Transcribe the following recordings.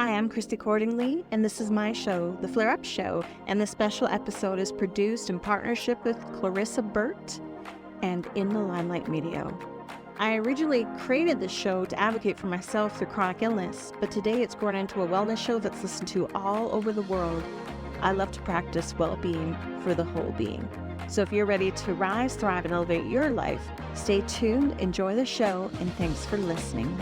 Hi, I'm Christy Cordingley, and this is my show, The Flare Up Show, and this special episode is produced in partnership with Clarissa Burt and In the Limelight Media. I originally created this show to advocate for myself through chronic illness, but today it's grown into a wellness show that's listened to all over the world. I love to practice well-being for the whole being. So if you're ready to rise, thrive, and elevate your life, stay tuned, enjoy the show, and thanks for listening.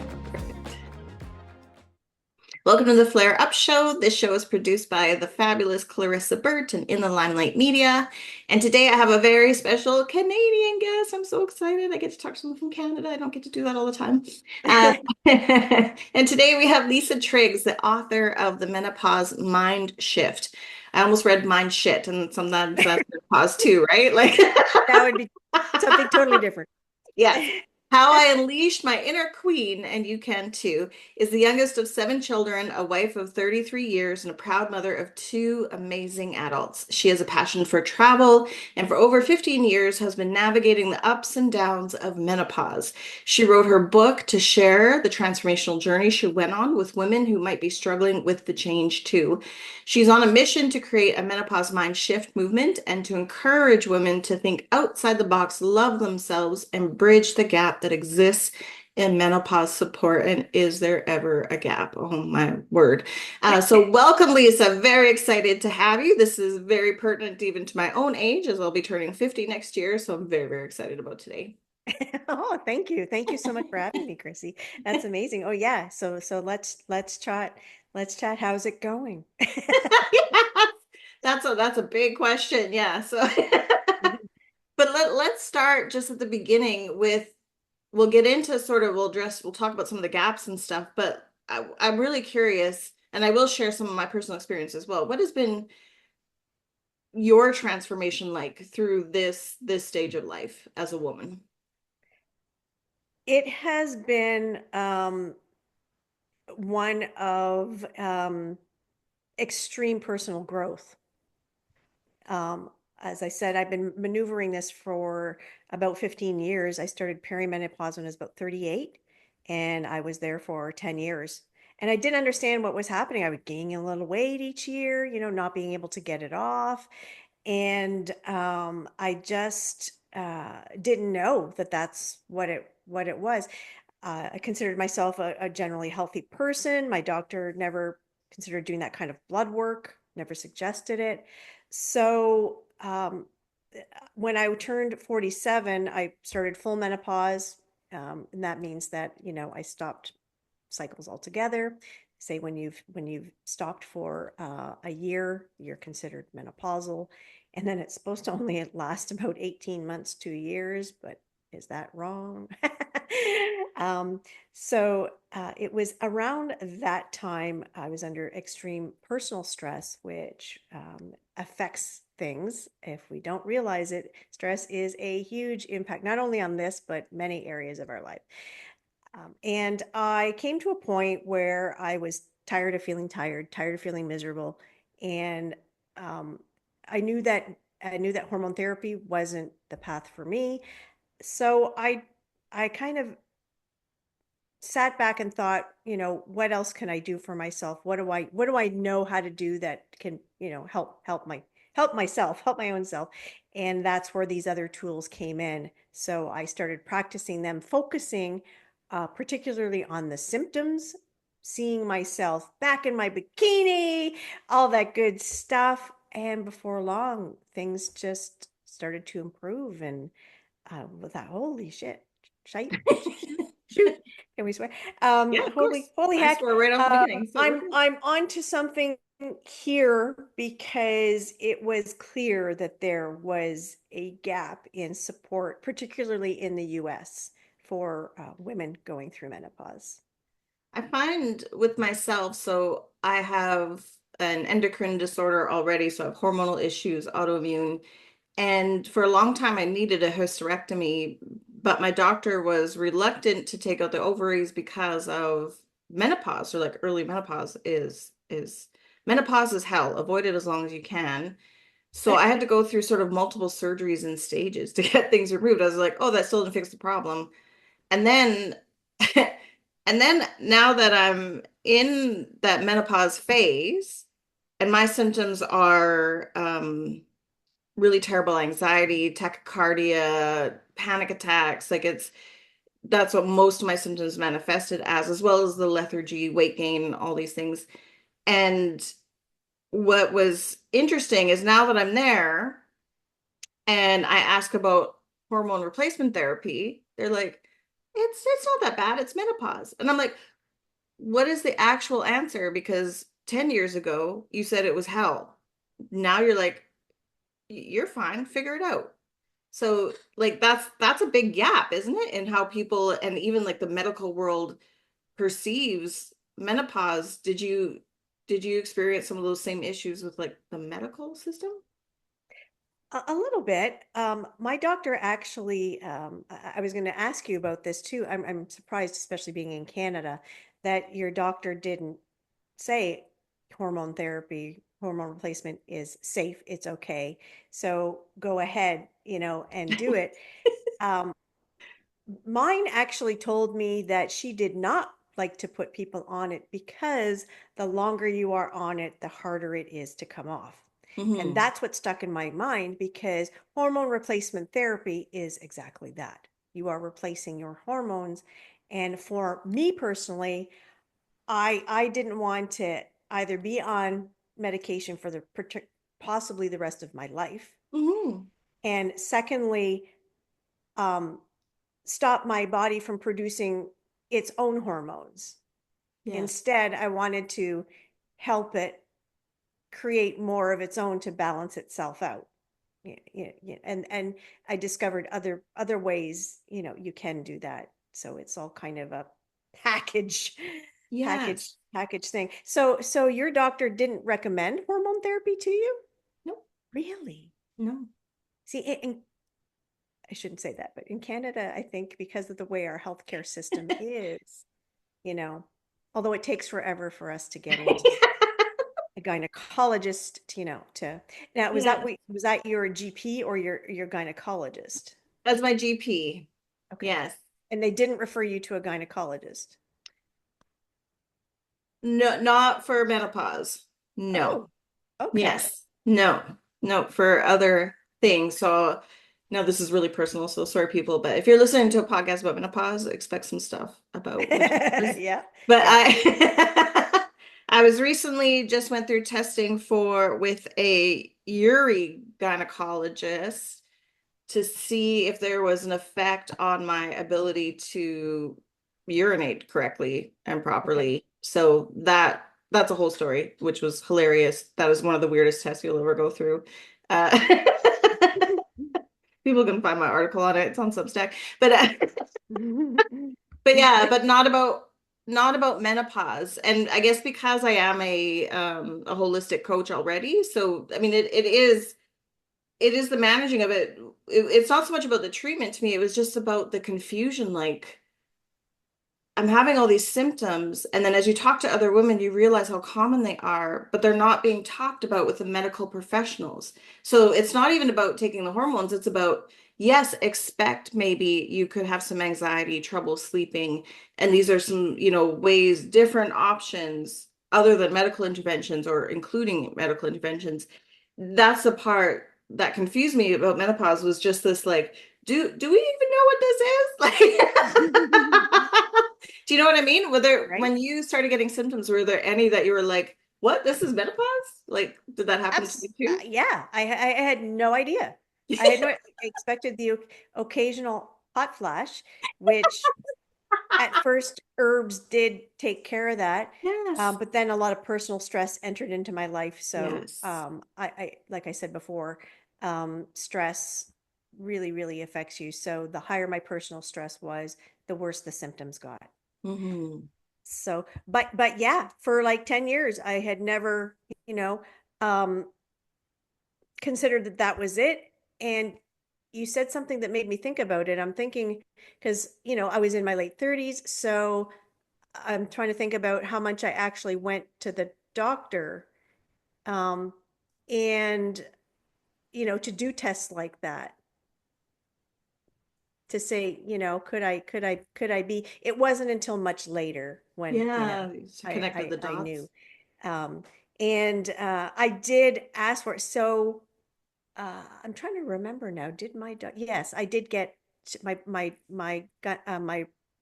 Welcome to the Flare Up Show. This show is produced by the fabulous Clarissa Burt and In the Limelight Media. And today I have a very special Canadian guest. I'm so excited. I get to talk to someone from Canada. I don't get to do that all the time. And today we have Lisa Triggs, the author of the Menopause Mindshift. I almost read mind shit, and sometimes that's menopause too, right? Like that would be something totally different. Yes. How I Unleashed My Inner Queen, and you can too, is the youngest of 7 children, a wife of 33 years, and a proud mother of 2 amazing adults. She has a passion for travel, and for over 15 years has been navigating the ups and downs of menopause. She wrote her book to share the transformational journey she went on with women who might be struggling with the change too. She's on a mission to create a menopause mind shift movement and to encourage women to think outside the box, love themselves, and bridge the gap that exists in menopause support. And is there ever a gap? Oh my word. So welcome, Lisa. Very excited to have you. This is very pertinent even to my own age, as I'll be turning 50 next year. So I'm very, very excited about today. Oh, thank you. Thank you so much for having me, Chrissy. That's amazing. Oh yeah. So let's chat. Let's chat. How's it going? Yes, that's a big question. Yeah. So but let's start just at the beginning with, we'll get into sort of, we'll talk about some of the gaps and stuff, but I'm really curious, and I will share some of my personal experience as well. What has been your transformation like through this stage of life as a woman? It has been one of extreme personal growth. As I said, I've been maneuvering this for about 15 years. I started perimenopause when I was about 38, and I was there for 10 years. And I didn't understand what was happening. I would gain a little weight each year, not being able to get it off. And I just didn't know that that's what it was. I considered myself a generally healthy person. My doctor never considered doing that kind of blood work, never suggested it. So when I turned 47, I started full menopause. And that means that, I stopped cycles altogether. Say when you've stopped for a year, you're considered menopausal. And then it's supposed to only last about 18 months, 2 years, but is that wrong? So it was around that time I was under extreme personal stress, which affects things. If we don't realize it, stress is a huge impact, not only on this, but many areas of our life. And I came to a point where I was tired of feeling tired, tired of feeling miserable. And um, I knew that hormone therapy wasn't the path for me. So I kind of sat back and thought, what else can I do for myself? What do I know how to do that can, help myself, help my own self? And that's where these other tools came in. So I started practicing them, focusing particularly on the symptoms, seeing myself back in my bikini, all that good stuff. And before long, things just started to improve. And with that, holy shit, shite, shoot, can we swear? Yeah, of Holy, course. holy I heck! swore right off the beginning. So I'm onto something here because it was clear that there was a gap in support, particularly in the U.S. for women going through menopause. I find with myself, so I have an endocrine disorder already, so I have hormonal issues, autoimmune. And for a long time, I needed a hysterectomy, but my doctor was reluctant to take out the ovaries because of menopause, or like early menopause is menopause is hell. Avoid it as long as you can. So I had to go through sort of multiple surgeries and stages to get things removed. I was like, oh, that still didn't fix the problem. And then and then now that I'm in that menopause phase, and my symptoms are really terrible anxiety, tachycardia, panic attacks. Like that's what most of my symptoms manifested as well as the lethargy, weight gain, all these things. And what was interesting is now that I'm there and I ask about hormone replacement therapy, they're like, it's not that bad, it's menopause. And I'm like, what is the actual answer? Because 10 years ago you said it was hell. Now you're like, you're fine, figure it out. So like that's a big gap, isn't it? In how people and even like the medical world perceives menopause. Did you experience some of those same issues with like the medical system? A little bit. My doctor actually, I was going to ask you about this too. I'm surprised, especially being in Canada, that your doctor didn't say hormone therapy, hormone replacement is safe, it's okay. So go ahead, and do it. Um, Mine actually told me that she did not like to put people on it because the longer you are on it, the harder it is to come off. And Hmm. that's what stuck in my mind because hormone replacement therapy is exactly that. You are replacing your hormones. And for me personally, I didn't want to either be on medication for possibly the rest of my life. Hmm. And secondly, um, stop my body from producing its own hormones. Yes. Instead, I wanted to help it create more of its own to balance itself out. Yeah, yeah, yeah. And I discovered other ways, you can do that. So it's all kind of a package Yes. package thing. So your doctor didn't recommend hormone therapy to you? Nope. Really? No. See, I shouldn't say that, but in Canada, I think because of the way our healthcare system is, you know, although it takes forever for us to get into a gynecologist, to now Yeah. was that your GP or your gynecologist? That's my GP. Okay. Yes. And they didn't refer you to a gynecologist. No, not for menopause. No. Oh, okay. Yes. No. No, for other things. So no, this is really personal, so sorry people, but if you're listening to a podcast about menopause, expect some stuff about menopause. Yeah. But Yeah. I I was recently just went through testing for with a Uri gynecologist to see if there was an effect on my ability to urinate correctly and Okay. properly. So that's a whole story, which was hilarious. That is one of the weirdest tests you'll ever go through. Uh, people can find my article on it. It's on Substack. But yeah, but not about menopause. And I guess because I am a holistic coach already, so I mean it is the managing of it. It's not so much about the treatment to me. It was just about the confusion. Like I'm having all these symptoms, and then as you talk to other women, you realize how common they are, but they're not being talked about with the medical professionals. So it's not even about taking the hormones. It's about, yes, expect maybe you could have some anxiety, trouble sleeping, and these are some, ways, different options other than medical interventions or including medical interventions. That's the part that confused me about menopause was just this like, do we even know what this is? Like do you know what I mean? Right. When you started getting symptoms, were there any that you were like, what? This is menopause? Like, did that happen to you Yeah, I had no idea. too? I had no, I expected the occasional hot flash, which at first herbs did take care of that. Yes. But then a lot of personal stress entered into my life. So Yes. like I said before, stress really, really affects you. So the higher my personal stress was, the worse the symptoms got. Hmm. So, but yeah, for like 10 years, I had never, you know, um, considered that that was it. And you said something that made me think about it. I'm thinking, because, I was in my late 30s. So I'm trying to think about how much I actually went to the doctor. Um, and, to do tests like that to say, could I be, it wasn't until much later when, Yeah, to connected the I knew. dots. Um, and I did ask for it. So I'm trying to remember now. Did my yes, I did get my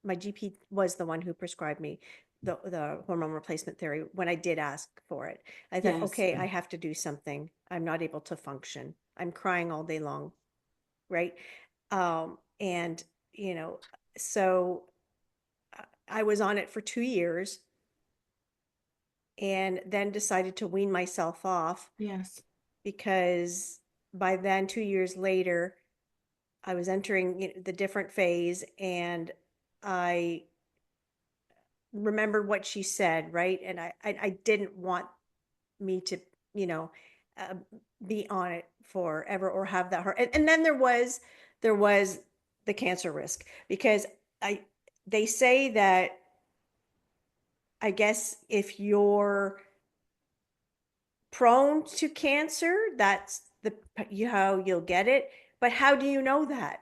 GP was the one who prescribed me the hormone replacement therapy when I did ask for it. I thought, Yes. okay, I have to do something. I'm not able to function. I'm crying all day long, right? And so I was on it for 2 years and then decided to wean myself off Yes. because by then, 2 years later, I was entering the different phase, and I remembered what she said, right? And I didn't want me to, you know, uh, be on it forever or have that hurt. And then there was the cancer risk because I they say that I guess if you're prone to cancer, that's how you'll get it. But how do you know that?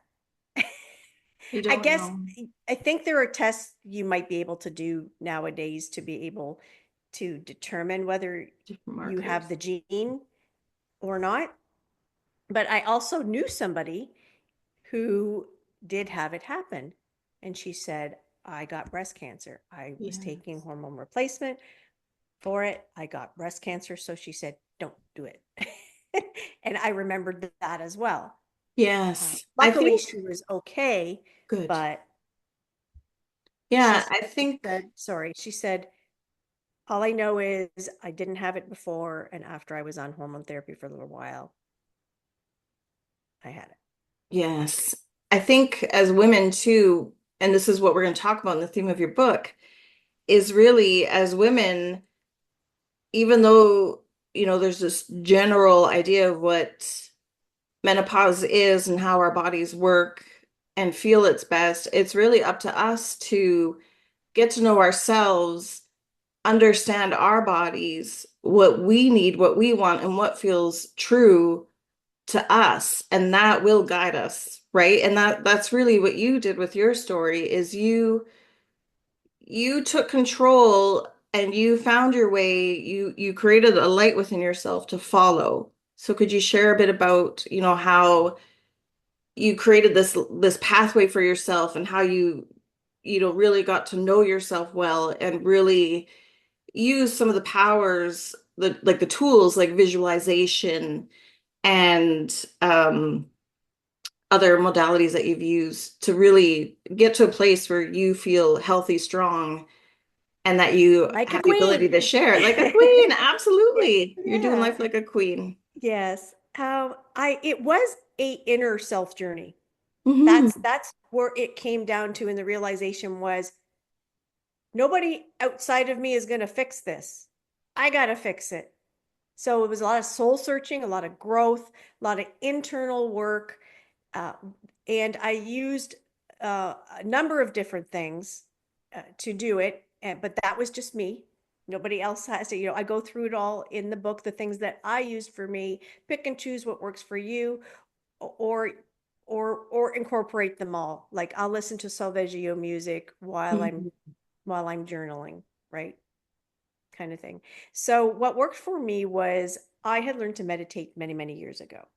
You I don't guess know. I think there are tests you might be able to do nowadays to be able to determine whether Different you have markers. the gene or not. But I also knew somebody who did have it happen. And she said, I got breast cancer. I was taking Yes. hormone replacement for it. I got breast cancer. So she said, don't do it. And I remembered that as well. Yes. I Luckily, think she was okay, good. but Yeah, I think she said, all I know is I didn't have it before. And after I was on hormone therapy for a little while, I had it. yes. I think as women too, and this is what we're going to talk about in the theme of your book, is really as women, even though, there's this general idea of what menopause is and how our bodies work and feel its best, it's really up to us to get to know ourselves, understand our bodies, what we need, what we want, and what feels true to us, and that will guide us, right? And that's really what you did with your story is you took control and you found your way, you created a light within yourself to follow. So could you share a bit about, how you created this pathway for yourself and how you really got to know yourself well and really use some of the powers, the tools like visualization and other modalities that you've used to really get to a place where you feel healthy, strong, and that you Like a have the ability queen. to share it like a queen. Yeah. Absolutely. You're doing Yeah. life like a queen. Yes. It was a inner self journey. Hmm. That's where it came down to, and the realization was nobody outside of me is going to fix this. I got to fix it. So it was a lot of soul searching, a lot of growth, a lot of internal work. Uh, and I used a number of different things to do it. But that was just me. Nobody else has to, I go through it all in the book, the things that I used for me, pick and choose what works for you, or or incorporate them all. Like I'll listen to Salveggio music while I'm journaling, right? Kind of thing. So what worked for me was I had learned to meditate many, many years ago.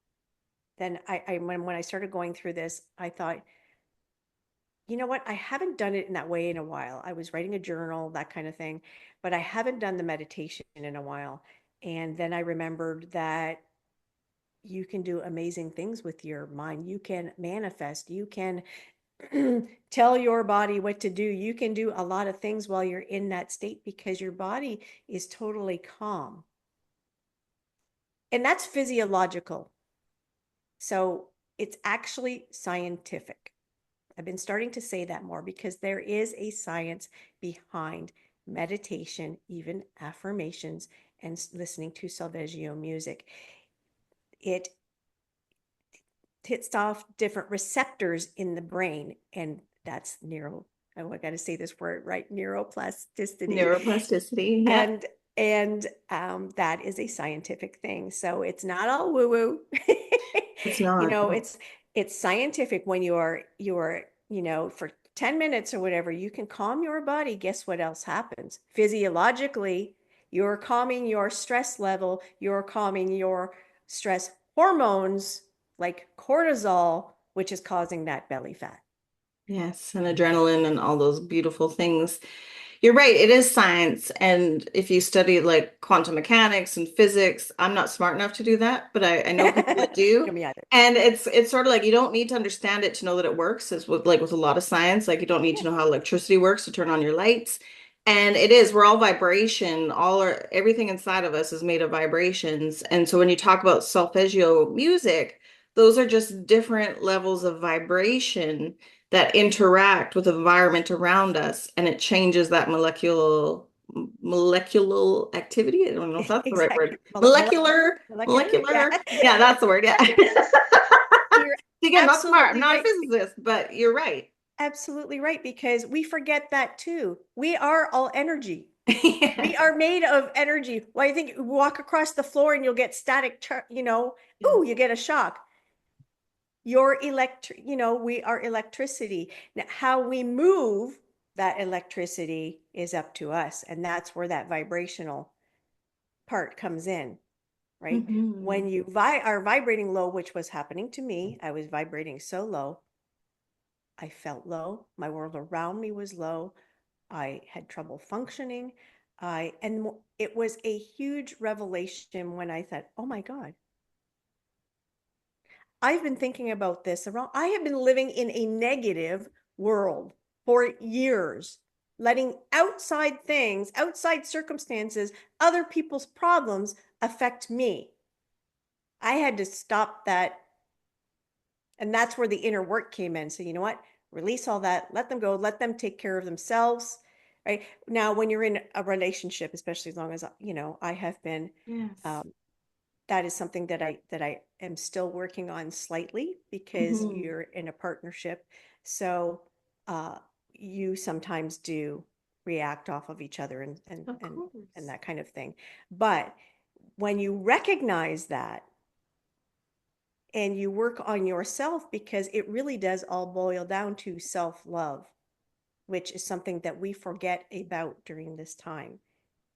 Then when I started going through this, I thought, you know what? I haven't done it in that way in a while. I was writing a journal, that kind of thing, but I haven't done the meditation in a while. And then I remembered that you can do amazing things with your mind. You can manifest, you can tell your body what to do. You can do a lot of things while you're in that state because your body is totally calm. And that's physiological. So it's actually scientific. I've been starting to say that more because there is a science behind meditation, even affirmations, and listening to Salveggio music. It hits off different receptors in the brain, and that's oh, I got to say this word right, neuroplasticity. Neuroplasticity. Yeah. And that is a scientific thing. So it's not all woo woo. It's not. It's scientific when you are, for 10 minutes or whatever, you can calm your body. Guess what else happens? Physiologically, you're calming your stress level, you're calming your stress hormones like cortisol, which is causing that belly fat. Yes, and adrenaline and all those beautiful things. You're right, it is science. And if you study like quantum mechanics and physics, I'm not smart enough to do that, but I know people that do. No, me either. And it's sort of like you don't need to understand it to know that it works. It's with a lot of science, like you don't need to know how electricity works to turn on your lights. And it is, we're all vibration, everything inside of us is made of vibrations. And so when you talk about solfeggio music, those are just different levels of vibration that interact with the environment around us, and it changes that molecular activity. I don't know if that's the right Exactly. word. Molecular, Molecular, yeah. molecular. Yeah, that's the word. Yeah. You're Again, not smart. I'm absolutely not a right. physicist, but you're right. Absolutely right, because we forget that too. We are all energy. We Yes. are made of energy. Well, I think you walk across the floor and you'll get static, Yes. ooh, you get a shock. We are electricity. Now, how we move that electricity is up to us. And that's where that vibrational part comes in, right? Mhm. When you are vibrating low, which was happening to me, I was vibrating so low. I felt low. My world around me was low. I had trouble functioning. And it was a huge revelation when I thought, oh my God, I've been thinking about this around. I have been living in a negative world for years, letting outside things, outside circumstances, other people's problems affect me. I had to stop that. And that's where the inner work came in. So, you know what? Release all that, let them go, let them take care of themselves. Right now, when you're in a relationship, especially as long as I have been, Yes. um, that is something that I am still working on slightly, because Mhm. you're in a partnership. So uh, you sometimes do react off of each other and and Of and course. and that kind of thing. But when you recognize that and you work on yourself, because it really does all boil down to self-love, which is something that we forget about during this time,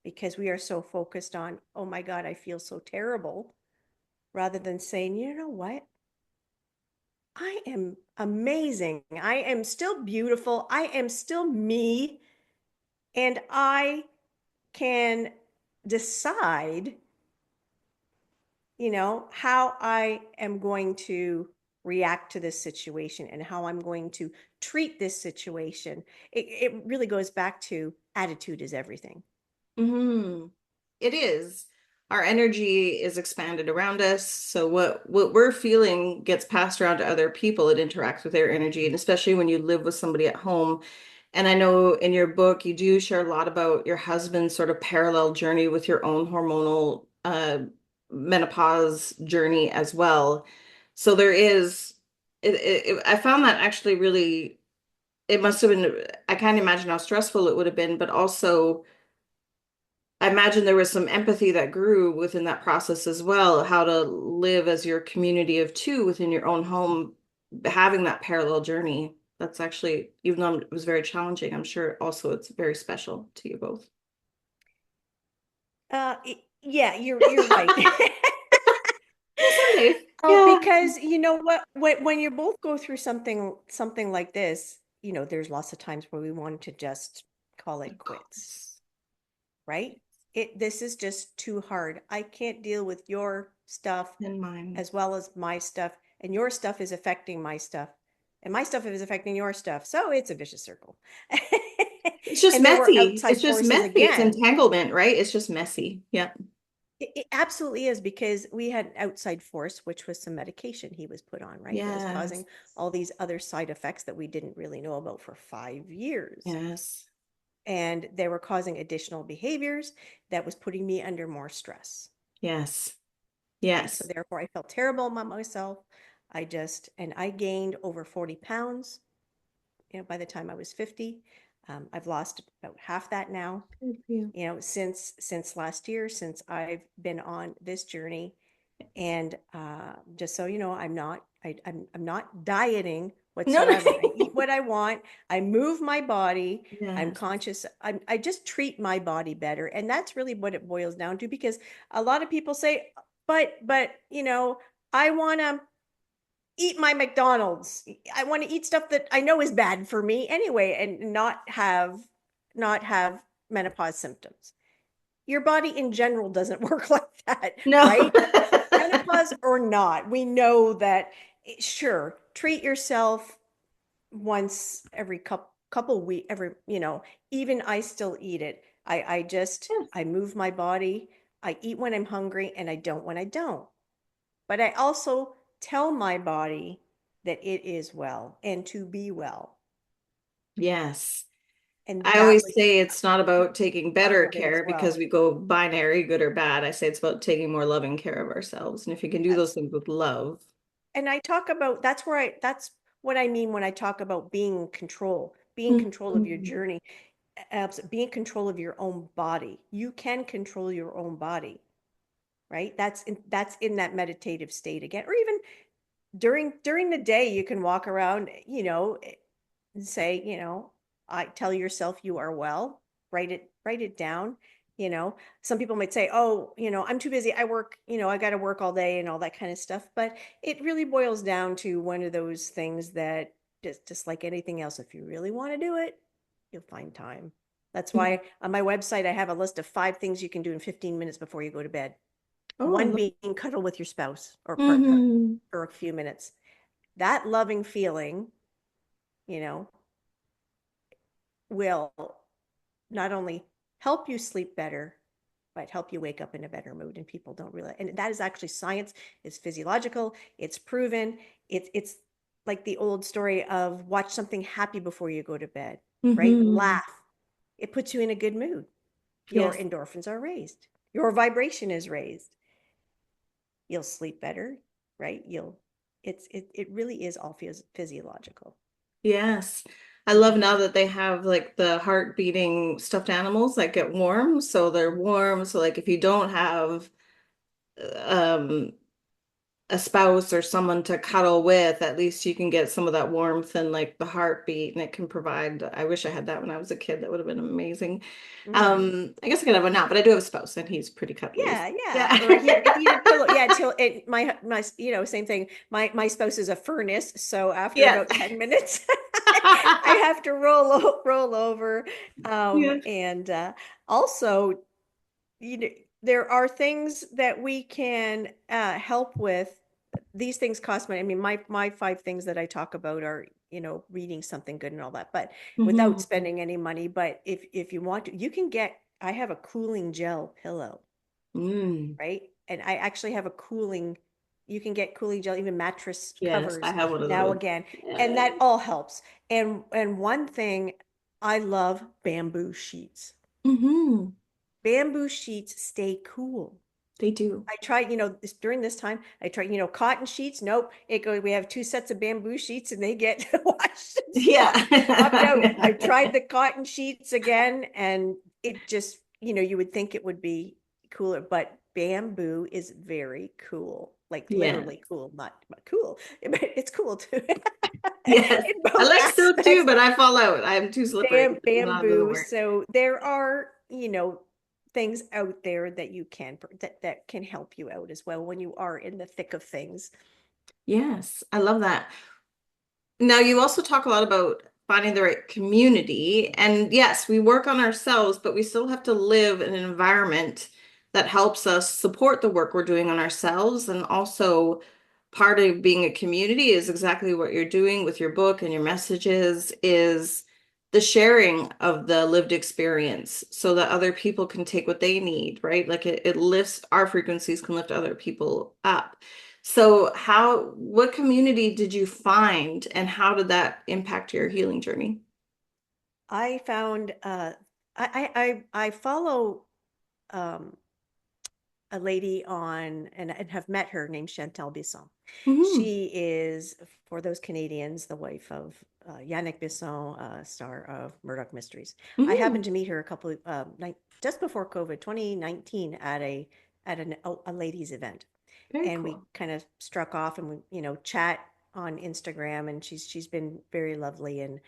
because we are so focused on, oh my God, I feel so terrible, rather than saying, you know what? I am amazing. I am still beautiful. I am still me. And I can decide, how I am going to react to this situation and how I'm going to treat this situation. It really goes back to attitude is everything. Hmm. It is. Our energy is expanded around us. So what we're feeling gets passed around to other people. It interacts with their energy, and especially when you live with somebody at home. And I know in your book you do share a lot about your husband's sort of parallel journey with your own hormonal menopause journey as well. So there is I found that actually really, it must have been, I can't imagine how stressful it would have been, but also I imagine there was some empathy that grew within that process as well, how to live as your community of two within your own home, having that parallel journey. That's actually, even though it was very challenging, I'm sure also it's very special to you both. Yeah, you're right. Some days. Oh, Yeah. because you know what? When you both go through something like this, there's lots of times where we want to just call it Of quits, course. right? This is just too hard. I can't deal with your stuff In mine. as well as my stuff, and your stuff is affecting my stuff, and my stuff is affecting your stuff. So it's a vicious circle. It's just And then we're messy. It's outside just forces messy. It's again. entanglement, right? It's just messy. Yeah. It absolutely is, because we had an outside force, which was some medication he was put on, right? That was Yes. causing all these other side effects that we didn't really know about for 5 years. Yes. And they were causing additional behaviors that was putting me under more stress, Yes. right? So Yes. therefore, I felt terrible about myself. And I gained over 40 pounds, by the time I was 50. I've lost about half that now, Good for you. since last year, since I've been on this journey. And just so you know, I'm not dieting No, no. whatsoever. I eat what I want. I move my body. I'm Yes. conscious. I just treat my body better. And that's really what it boils down to, because a lot of people say, but, I want to eat my McDonald's. I want to eat stuff that I know is bad for me anyway, and not have menopause symptoms. Your body in general doesn't work like that, No. right? Menopause or not, we know that, sure, treat yourself once every couple week, even I still eat it. I move my body. I eat when I'm hungry and I don't when I don't. But I also tell my body that it is well and to be well. Yes. And I that always was say it's not about taking part better of it as care because well. we go binary, good or bad. I say it's about taking more loving care of ourselves. And if you can do those That's things with love. and I talk about that's what I mean when I talk about being in control, be in control of your Mhm. journey, be in control of your own body. You can control your own body, right? That's in that meditative state again, or even during the day, you can walk around, and say, I tell yourself you are well, write it down. You know, some people might say, oh, I'm too busy. I work, I got to work all day and all that kind of stuff. But it really boils down to one of those things that just like anything else, if you really want to do it, you'll find time. That's Yeah. why on my website, I have a list of 5 things you can do in 15 minutes before you go to bed. Oh, I One love. being cuddle with your spouse or partner Hmm. for a few minutes. That loving feeling, you know, will not only help you sleep better, but help you wake up in a better mood. And people don't realize, and that is actually science. It's physiological. It's proven. It's like the old story of watch something happy before you go to bed, right? Hmm. Laugh. It puts you in a good mood. Your Yes. endorphins are raised. Your vibration is raised. You'll sleep better, right? It really is all physiological. Yes. I love Mhm. now that they have like the heart beating stuffed animals that get warm. So they're warm. So like if you don't have um a spouse or someone to cuddle with, at least you can get some of that warmth and like the heartbeat, and it can provide. I wish I had that when I was a kid. That would have been amazing. Mhm. I guess I could have one now, but I do have a spouse and he's pretty cuddly. Yeah, yeah. Yeah. Or a heated pillow. Yeah, till my same thing. My spouse is a furnace, so after Yes. about 10 minutes, I have to roll over. Yeah. And also, you know, there are things that we can help with. These things cost money. I mean, my 5 things that I talk about are, reading something good and all that, but without Hmm. spending any money. But if you want to, you can get. I have a cooling gel pillow, Mm. right? And I actually have you can get cooling gel, even mattress Yes, I covers have one of now those. again. And Yeah. that all helps. And one thing, I love bamboo sheets. Hmm. Bamboo sheets stay cool. They do. I tried, during this time, I tried, cotton sheets. Nope. We have 2 sets of bamboo sheets and they get washed and swapped out. I Yeah. tried the cotton sheets again and it just, you would think it would be cooler, but bamboo is very cool, like Yeah. literally cool, not cool, but it's cool too Yes. in I both like silk too, aspects. but I fall out. I'm too slippery. No, it doesn't Bamboo. work. So there are, things out there that that can help you out as well when you are in the thick of things. Yes, I love that. Now, you also talk a lot about finding the right community. And yes, we work on ourselves, but we still have to live in an environment that helps us support the work we're doing on ourselves. And also, part of being a community is exactly what you're doing with your book and your messages is the sharing of the lived experience so that other people can take what they need, right? Like it lifts our frequencies, can lift other people up. So what community did you find and how did that impact your healing journey? I found I follow um a lady on and have met her named Chantal Bisson. Hmm. She is, for those Canadians, the wife of Yannick Bisson, star of Murdoch Mysteries. I Hmm. happened to meet her just before COVID, 2019, at a ladies event, Very and we cool. kind of struck off and we, chat. on Instagram, and she's been very lovely. And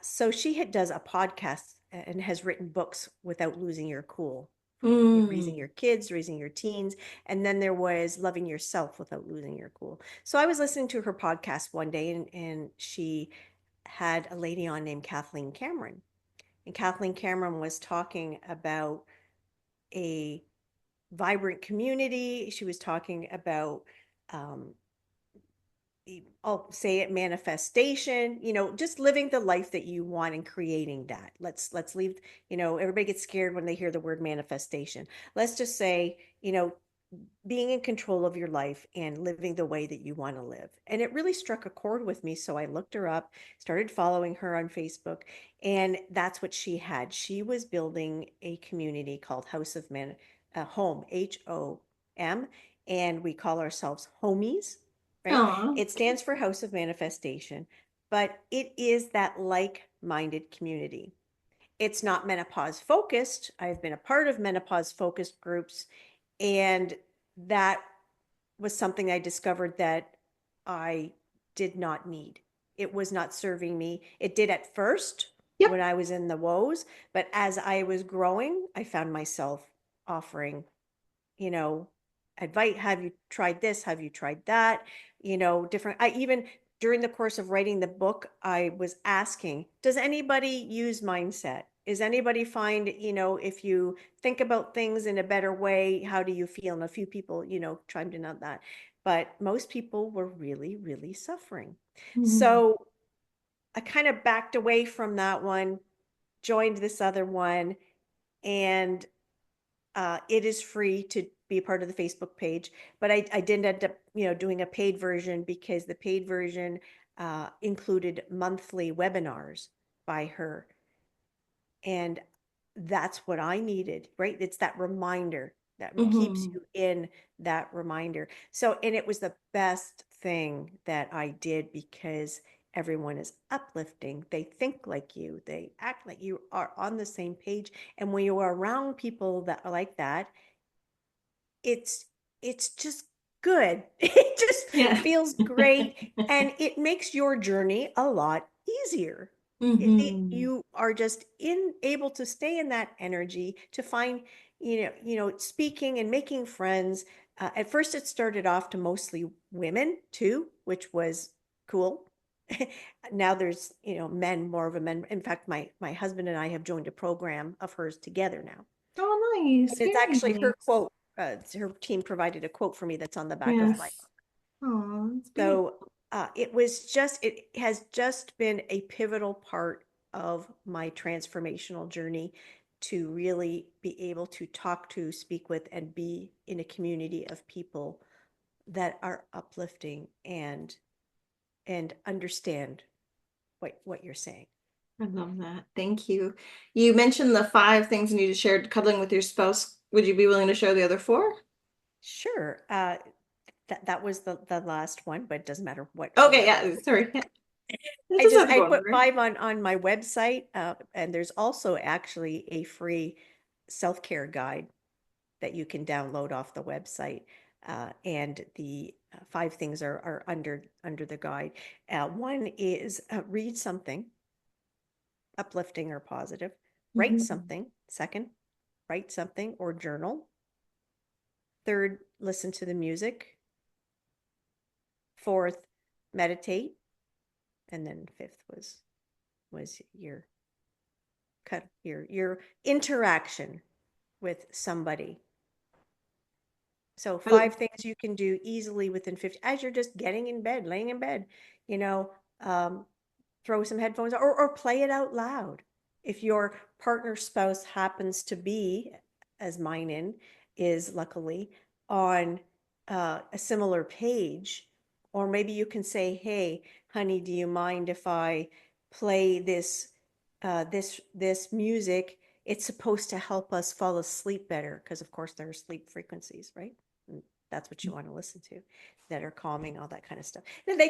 so does a podcast and has written books without losing your cool. Raising your kids, raising your teens. And then there was loving yourself without losing your cool. So I was listening to her podcast one day, and she had a lady on named Kathleen Cameron. And Kathleen Cameron was talking about a vibrant community. She was talking about, um, I'll say it, manifestation, just living the life that you want and creating that. Let's leave, everybody gets scared when they hear the word manifestation. Let's just say, being in control of your life and living the way that you want to live. And it really struck a chord with me. So I looked her up, started following her on Facebook, and that's what she had. She was building a community called House of Man, Home, HOM, and we call ourselves Homies, right? Oh. It stands for House of Manifestation, but it is that like-minded community. It's not menopause focused. I've been a part of menopause focused groups, and that was something I discovered that I did not need. It was not serving me. It did at first Yep. when I was in the woes, but as I was growing, I found myself offering, you know, advice. Have you tried this? Have you tried that? Different. I even during the course of writing the book, I was asking, does anybody use mindset? Is anybody find, if you think about things in a better way, how do you feel? And a few people, chimed in on that. But most people were really, really suffering. So I kind of backed away from that one, joined this other one, and it is free to be a part of the Facebook page, but I didn't end up, doing a paid version because the paid version included monthly webinars by her. And that's what I needed, right? It's that reminder that keeps you in that reminder. So, and it was the best thing that I did because everyone is uplifting. They think like you, they act like you are on the same page. And when you are around people that are like that, it's just good. It just Yeah. feels great, and it makes your journey a lot easier. You are just able to stay in that energy to find, speaking and making friends. At first, it started off to mostly women too, which was cool. Now there's, men, more of a men. In fact, my husband and I have joined a program of hers together now. Oh, nice. It's Very actually her nice. quote. Her team provided a quote for me that's on the back of my Yes. Oh, it's beautiful. so it has just been a pivotal part of my transformational journey to really be able to talk to, speak with, and be in a community of people that are uplifting and understand what you're saying. I love that. Thank you. You mentioned the 5 things you need to share cuddling with your spouse. Would you be willing to share the other 4? Sure. That was the last one, but it doesn't matter what Okay, order. yeah, sorry. Yeah. It just has to I go in put order. 5 on my website, and there's also actually a free self-care guide that you can download off the website. And the 5 things are under the guide. One is read something uplifting or positive, write something. Second, write something or journal. Third, listen to the music. Fourth, meditate. And then fifth was your interaction with somebody. So 5 things you can do easily within 50 as you're just getting in bed, laying in bed, you know, throw some headphones or play it out loud. If your partner spouse happens to be, as mine is luckily, on a similar page, or maybe you can say, hey, honey, do you mind if I play this music? It's supposed to help us fall asleep better because, of course, there are sleep frequencies, right? And that's what you want to listen to, that are calming, all that kind of stuff. Now they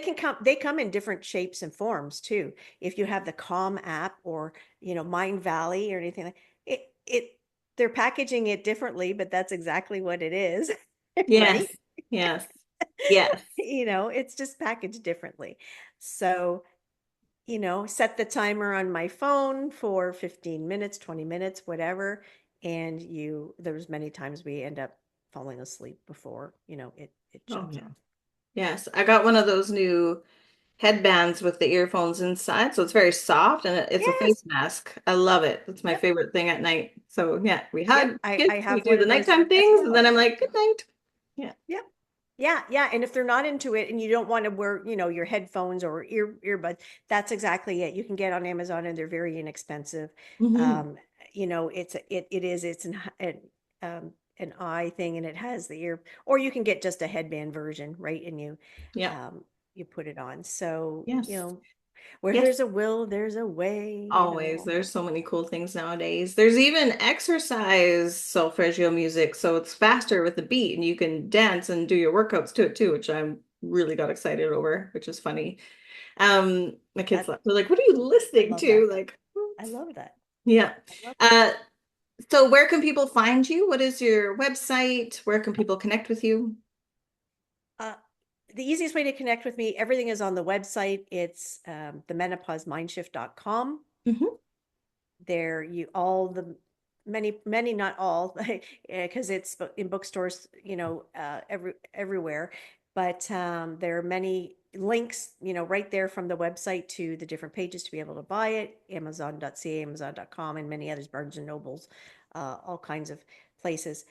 come in different shapes and forms too. If you have the Calm app or, Mind Valley or anything like it, they're packaging it differently, but that's exactly what it is. Yes. Right? Yes. Yes. It's just packaged differently. So, set the timer on my phone for 15 minutes, 20 minutes, whatever. And there's many times we end up falling asleep before, it Oh, shuts yeah. off. Yes. I got one of those new headbands with the earphones inside. So it's very soft and it's a Yes. face mask. I love it. It's my Yep. favorite thing at night. So yeah, we Yep. hug I kids, we have do one the of those nighttime as things, and then well. I'm like, good night. Yeah. Yep. Yeah, yeah. And if they're not into it and you don't want to wear, your headphones or earbuds, that's exactly it. You can get on Amazon and they're very inexpensive. Hmm. Um, it's an eye thing and it has the ear, or you can get just a headband version, right? And Yeah. um, you put it on. So, Yes. where Yes. there's a will, there's a way. Always. There's so many cool things nowadays. There's even exercise solfeggio music, so it's faster with the beat and you can dance and do your workouts to it too, which I'm really got excited over, which is funny. My kids That they're like, "What are you I listening love to?" that. Like, I "What?" love that. Yeah. I love that. Uh, so where can people find you? What is your website? Where can people connect with you? Uh, the easiest way to connect with me, everything is on the website. It's the menopausemindshift.com. Hmm. There you all the many not all because it's in bookstores, everywhere, but there are many links, right there from the website to the different pages to be able to buy it. Amazon.ca, Amazon.com, and many others, Barnes and Nobles, all kinds of places.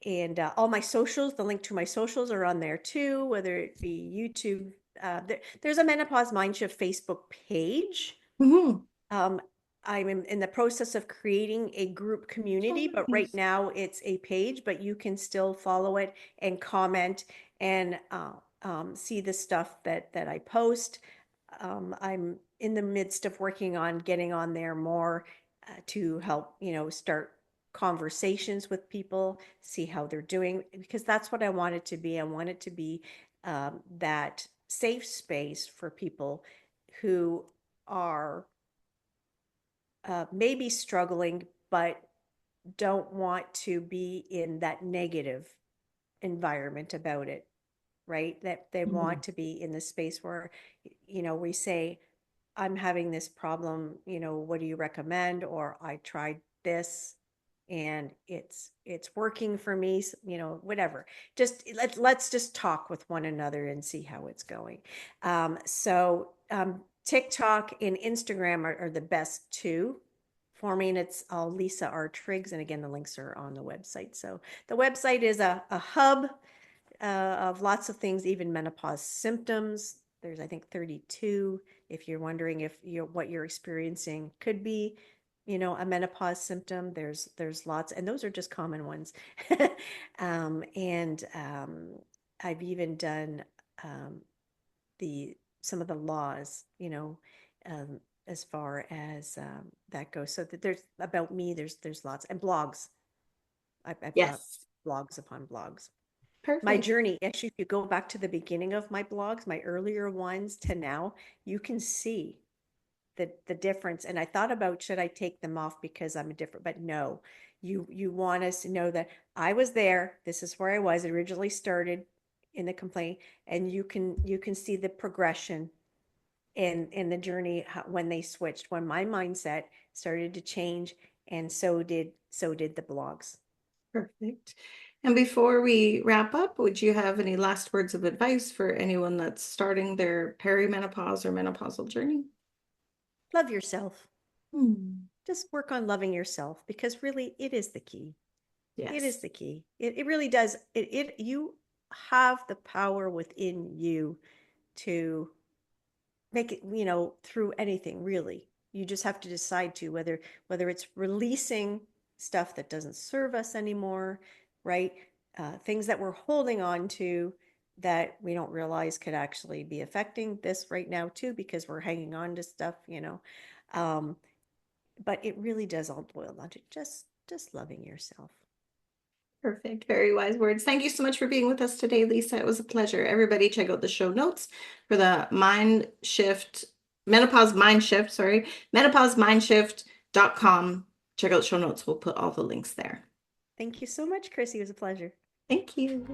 And all my socials, the link to my socials are on there too, whether it be YouTube. There's a Menopause Mindshift Facebook page. Hmm. um, I'm in the process of creating a group community, Oh, but right nice. now it's a page, but you can still follow it and comment and see the stuff that I post. I'm in the midst of working on getting on there more to help, start conversations with people, see how they're doing, because that's what I want it to be. I want it to be that safe space for people who are maybe struggling, but don't want to be in that negative environment about it, right? That they Mhm. want to be in the space where, we say, I'm having this problem, what do you recommend? Or I tried this and it's working for me, whatever. Just let's just talk with one another and see how it's going. So TikTok and Instagram are the best two for me, and it's all Lisa R. Triggs. And again, the links are on the website. So the website is a hub of lots of things, even menopause symptoms. There's, I think, 32. If you're wondering if what you're experiencing could be, a menopause symptom, there's lots, and those are just common ones. And I've even done um, the some of the laws, um, as far as that goes. So that there's about me. There's lots and blogs. I've got Yes. blogs upon blogs. My Perfect. journey, actually, if you go back to the beginning of my blogs, my earlier ones to now, you can see the difference. And I thought about, should I take them off because I'm a different, but no, you want us to know that I was there. This is where I was. It originally started in the complaint, and you can see the progression in the journey, when they switched, when my mindset started to change, and so did the blogs. Perfect. And before we wrap up, would you have any last words of advice for anyone that's starting their perimenopause or menopausal journey? Love yourself. Hmm. Just work on loving yourself, because really it is the key. It is Yes. the key. It really does. You have the power within you to make it, through anything, really. You just have to decide to, whether it's releasing stuff that doesn't serve us anymore, right? Things that we're holding on to that we don't realize could actually be affecting this right now too, because we're hanging on to stuff, Um, but it really does all boil down to just loving yourself. Perfect. Very wise words. Thank you so much for being with us today, Lisa. It was a pleasure. Everybody, check out the show notes for the Mind Shift, Menopause Mind Shift, sorry, menopausemindshift.com. Check out show notes. We'll put all the links there. Thank you so much, Chrissy. It was a pleasure. Thank you.